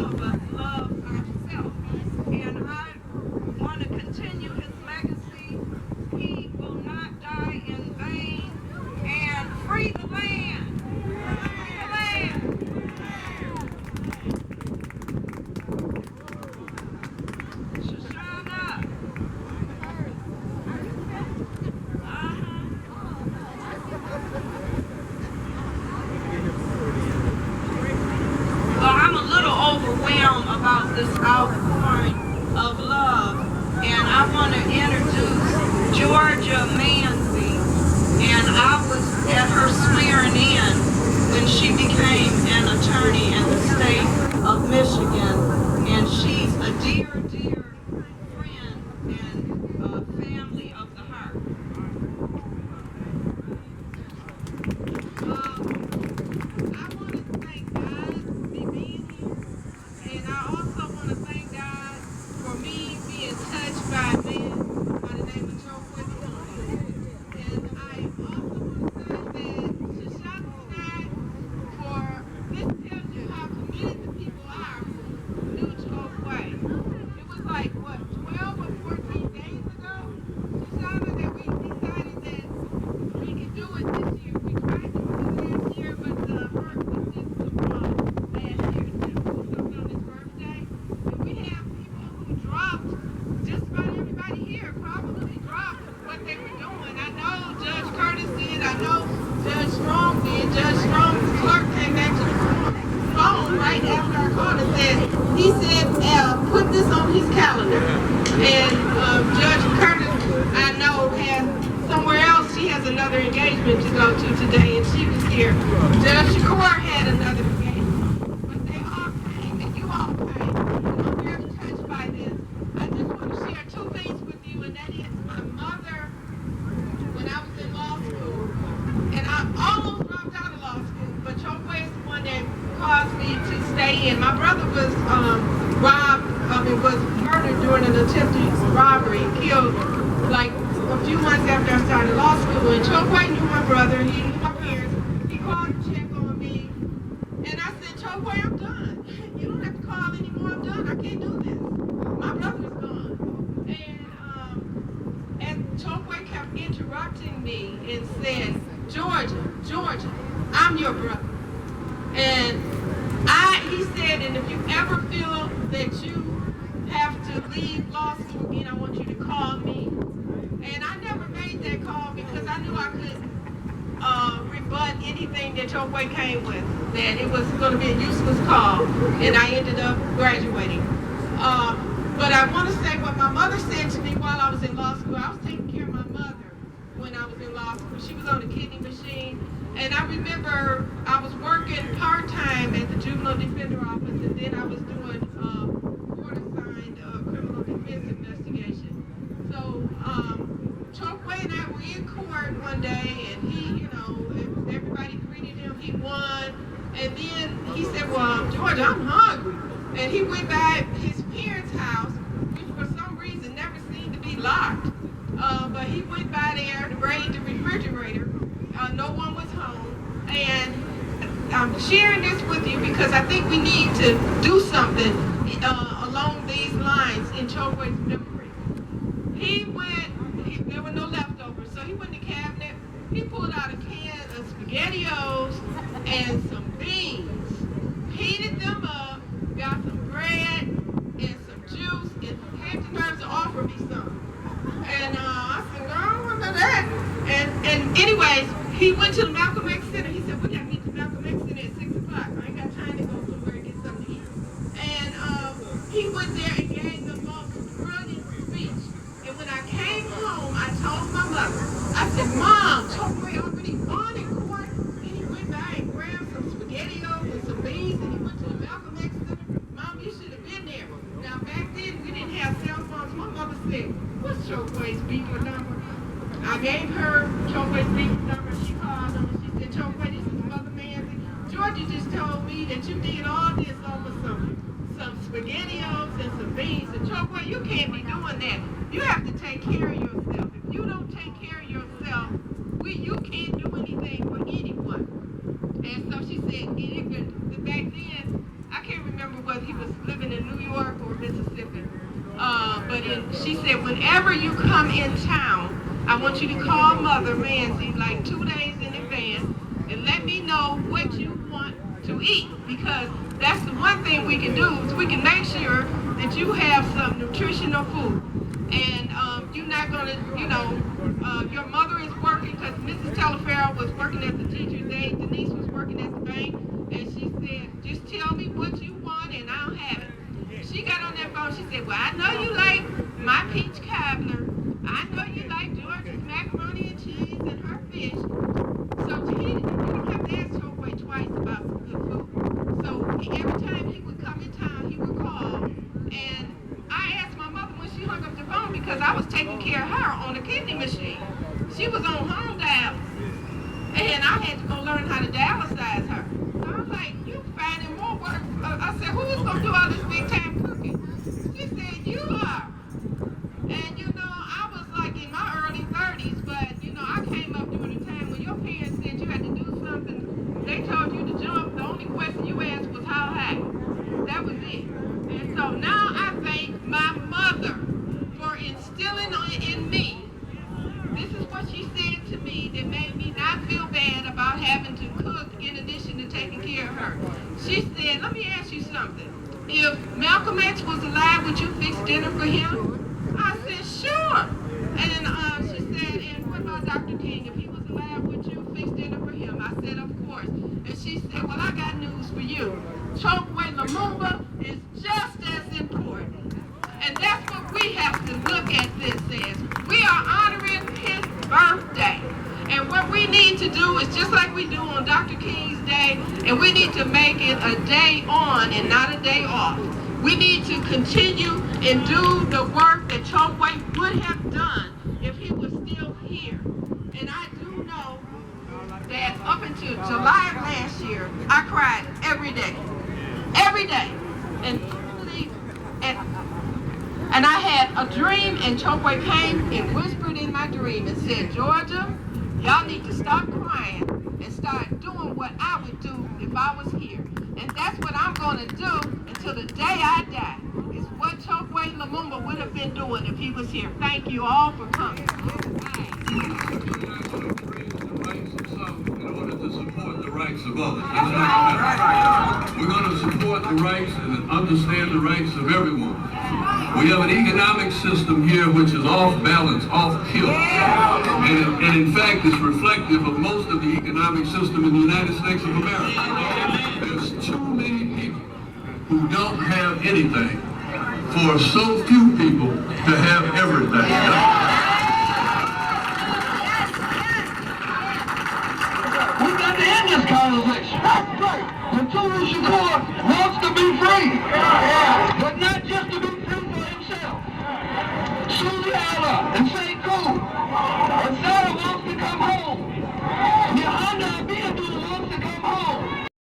some of us love ourselves. And I want to continue his legacy. He will not die in vain. And free the land. Free the land. Shoshana. Well, I'm a little overwhelmed about this outpouring of love, and I want to introduce Georgia Manzie. And I was at her swearing in when she became an attorney in the state of Michigan, and she's a dear, dear friend and family of the heart. I want to thank God for me being here, and I also want to thank God for me being touched by a man by the name of Chokwe Lumumba. And I also want to say that Shoshana tonight, for this tells you how committed the people are who knew Chokwe. It was like, what, 12 or 14 days ago, Shoshana, that we decided that we could do it this year. We tried to do it last year, but the hurt was just so wrong last year to do something on his birthday. And we have people who dropped, just about everybody here probably dropped what they were doing. I know Judge Curtis did, I know Judge Strong did. Judge Strong's clerk came back to the phone right after I called and said, he said, put this on his calendar. And Judge Curtis, I know, has somewhere else, she has another engagement to go to today, and she was here. Judge Shakur had another engagement. But they all came, and you all came. And I'm very touched by this. I just want to share two things with you, and that is my mother, when I was in law school, and I almost dropped out of law school, but Chokwe is the one that caused me to stay in. My brother was was murdered during an attempted robbery, killed like a few months after I started law school. And Chokwe knew my brother, he knew my parents. He called to check on me, and I said, Chokwe, I'm done. You don't have to call anymore. I'm done. I can't do this. My brother is gone. And Chokwe kept interrupting me and said, Georgia, I'm your brother. And he said, and if you ever feel that you have to leave law school again, I want you to call me. And I never made that call because I knew I could rebut anything that Chokwe came with, that it was going to be a useless call, and I ended up graduating. But I want to say what my mother said to me while I was in law school. I was taking care of my mother when I was in law school. She was on a kidney machine, and I remember I was working part-time at the juvenile defender office, and then I was doing court-assigned criminal defense investigation. So Chokwe and I were in court one day, and he, everybody greeted him. He won, and then he said, well, Georgia, I'm hungry. And he went by his parents' house, which for some reason never seemed to be locked. But he went by there to raid the refrigerator. No one was home. And I'm sharing this with you because I think we need to do something along these lines in Chokwe's memory. There were no leftovers, so he went in the cabinet. He pulled out a can of SpaghettiOs and some beans, heated them up, got some bread and some juice, and had the nerve to offer me some. And I said, no, I don't want none of that. And anyways, he went to the Malcolm X Center. He said, we got to meet the Malcolm X Center at 6 o'clock. I ain't got time to go somewhere and get something to eat. And he went there and gave the most brilliant speech. And when I came home, I told my mother, I said, Mom, Chokwe already won in court. And he went by and grabbed some SpaghettiOs and some beans, and he went to the Malcolm X Center. Mom, you should have been there. Now, back then, we didn't have cell phones. My mother said, what's Chokwe's beeper number? I gave her Chokwe's beeper number. She called him, and she said, Chokwe, this is Mother Manzie. Georgia just told me that you did all this over some SpaghettiOs and some beans. And Chokwe, you can't be doing that. You have to take care of yourself. If you don't take care of yourself, you can't do anything for anyone. And so she said, back then, I can't remember what whether he was living in New York or Mississippi. She said, whenever you come in town, I want you to call Mother Manzie like 2 days in advance and let me know what you want to eat, because that's the one thing we can do is we can make sure that you have some nutritional food. And you're not going to, your mother is working, because Mrs. Telefarrell was working as a teacher's aide, Denise was working at the bank, and she said, just tell me what you want and I'll have it. She got on that phone, she said, well, I know you like my peach cobbler, I know you like Georgia's macaroni and cheese and her fish. So you don't have to ask Chokwe twice about some good food. So every time he would come in town, he would call, and I asked my mother when she hung up the phone, because I was taking care of her on the kidney machine. She was on home dialysis, and I had to go learn how to dialysize her. So I was like, you finding more work. I said, who is going to do all this big time cooking? She said, you are. And I was like in my early 30s, but I came up during a time when your parents said you had to do something. They told you to jump. The only question you asked was how high. That was it. And so now I thank my mother for instilling in me. This is what she said to me that made me not feel bad about having to cook in addition to taking care of her. She said, let me ask you something. If Malcolm X was alive, would you fix dinner for him? I said, sure. And she said, and what about Dr. King? If he was alive, would you fix dinner for him? I said, of course. And she said, well, I got news for you. Chokwe Lumumba is just as important. And that's what we have to look at this as. We are honoring his birthday. And what we need to do is just like we do on Dr. King's day, and we need to make it a day on and not a day off. We need to continue and do the work that Chokwe would have done if he was still here. And I do know that up until July of last year, I cried every day. Every day. And I had a dream, and Chokwe came and whispered in my dream and said, Georgia, y'all need to stop crying and start doing what I would do if I was here. And that's what I'm going to do until the day I die. It's what Chokwe Lumumba would have been doing if he was here. Thank you all for coming. In order to support the rights of others. We're going to support the rights and understand the rights of everyone. We have an economic system here which is off balance, off kilter. And in fact, it's reflective of most of the economic system in the United States of America. There's too many people who don't have anything for so few people to have everything. We got to end this conversation. That's right. Itari Shakur wants to be free. But not just to be free for himself. Sue Allah and say, cool.